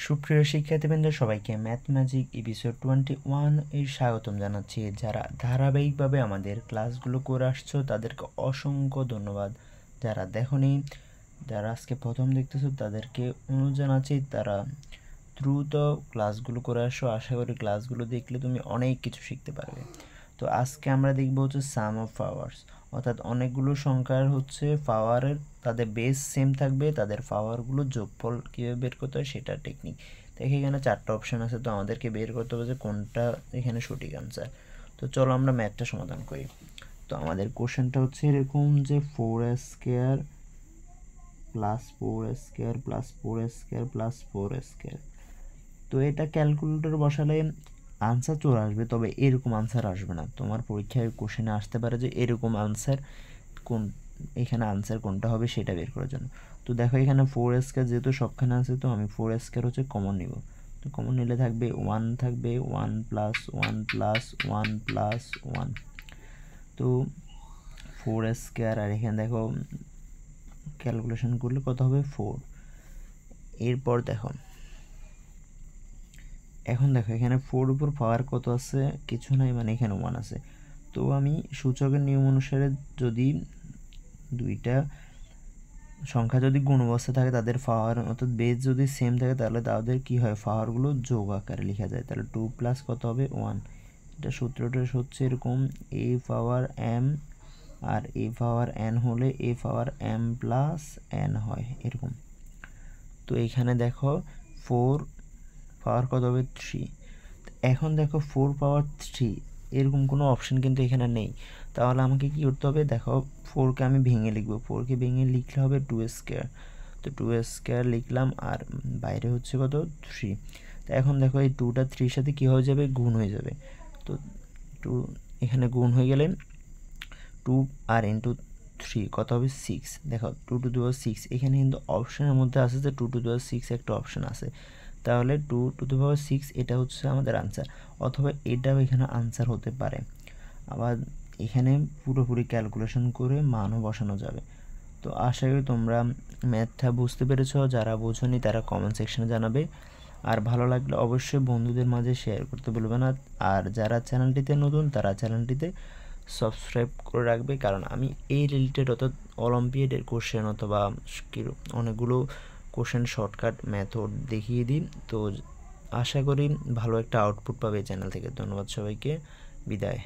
সুপ্রিয় শিক্ষার্থীবৃন্দ, সবাইকে ম্যাথ ম্যাজিক এপিসোড 21 এর স্বাগতম জানাচ্ছি। যারা ধারাবাহিকভাবে আমাদের ক্লাসগুলো করে আসছো তাদেরকে অসংখ্য ধন্যবাদ। যারা দেখোনি, যারা আজকে প্রথম দেখতেছো তাদেরকে অনুরোধ জানাচ্ছি তারা দ্রুত ক্লাসগুলো করে আসো। আশা করি ক্লাসগুলো দেখলে তুমি অনেক কিছু শিখতে পারবে। তো আজকে আমরা দেখব হচ্ছে সাম অফ পাওয়ার্স, অর্থাৎ অনেকগুলো সংখ্যার হচ্ছে পাওয়ারের তাদের বেস সেম থাকবে, তাদের পাওয়ারগুলো যোগফল কীভাবে বের করতে হয় সেটা টেকনিক। দেখে এখানে 4টা অপশান আছে, তো আমাদেরকে বের করতে হবে যে কোনটা এখানে সঠিক আনসার। তো চলো আমরা ম্যাথটা সমাধান করি। তো আমাদের কোশ্চেনটা হচ্ছে এরকম যে 4s² plus 4s² plus 4s² plus 4s²। তো এটা ক্যালকুলেটর বসালে আনসার চলে আসবে, তবে এরকম আনসার আসবে না। তোমার পরীক্ষায় কোশ্চেনে আসতে পারে যে এরকম আনসার কোন, এখানে আনসার কোনটা হবে সেটা বের করার জন্য। তো দেখো এখানে 4s² যেহেতু সবখানে আছে, তো আমি 4s² হচ্ছে কমন নিব। তো কমন নিলে থাকবে 1, থাকবে 1 প্লাস 1 প্লাস 1 প্লাস 1। তো 4s², আর এখানে দেখো ক্যালকুলেশন করলে কত হবে 4। এরপর দেখো এখন দেখো এখানে 4 উপর পাওয়ার কত আছে, কিছু নাই, মানে এখানে 1 আছে। তো আমি সূচকের নিয়ম অনুসারে যদি দুইটা সংখ্যা যদি গুণ অবস্থায় থাকে তাদের পাওয়ার অর্থাৎ বেস যদি সেম থাকে তাহলে তাদের কি হয়, পাওয়ারগুলো যোগ আকারে লেখা যায়। তাহলে 2 প্লাস কত হবে 1। এটা সূত্রটা হচ্ছে এরকম, a পাওয়ার m আর a পাওয়ার n হলে a power m plus n হয় এরকম। তো এখানে দেখো 4 পাওয়ার কত হবে 3। এখন দেখো 4 পাওয়ার 3 এরকম কোনো অপশন কিন্তু এখানে নেই। তাহলে আমাকে কি করতে হবে, দেখো 4কে আমি ভেঙে লিখবো। 4কে ভেঙে লিখলে হবে 2s²। তো 2s² লিখলাম, আর বাইরে হচ্ছে কত 3। তো এখন দেখো এই 2টা 3-র সাথে কী হয়ে যাবে, গুণ হয়ে যাবে। তো 2 এখানে গুণ হয়ে গেলে 2 আর ইন্টু 3 কত হবে 6। দেখো 2 টু দি পাওয়ার 6 এখানে কিন্তু অপশানের মধ্যে আছে যে 2 টু দি পাওয়ার 6 একটা অপশান আছে। তাহলে 2 টু দি পাওয়ার 6 এটা হচ্ছে আমাদের আনসার, অথবা এটাও এখানে আনসার হতে পারে। আবার এখানে পুরোপুরি ক্যালকুলেশন করে মানও বসানো যাবে। তো আশা করি তোমরা ম্যাথটা বুঝতে পেরেছো। যারা বোঝোনি তারা কমেন্ট সেকশনে জানাবে, আর ভালো লাগলে অবশ্যই বন্ধুদের মাঝে শেয়ার করতে বলবে না। আর যারা চ্যানেলটিতে নতুন তারা চ্যানেলটিতে সাবস্ক্রাইব করে রাখবে, কারণ আমি এই রিলেটেড অর্থাৎ অলিম্পিয়াডের কোশ্চেন অথবা অনেকগুলো কোশ্চেন শর্টকাট মেথড দেখিয়ে দিই। তো আশা করি ভালো একটা আউটপুট পাবে এই চ্যানেল থেকে। ধন্যবাদ সবাইকে, বিদায়।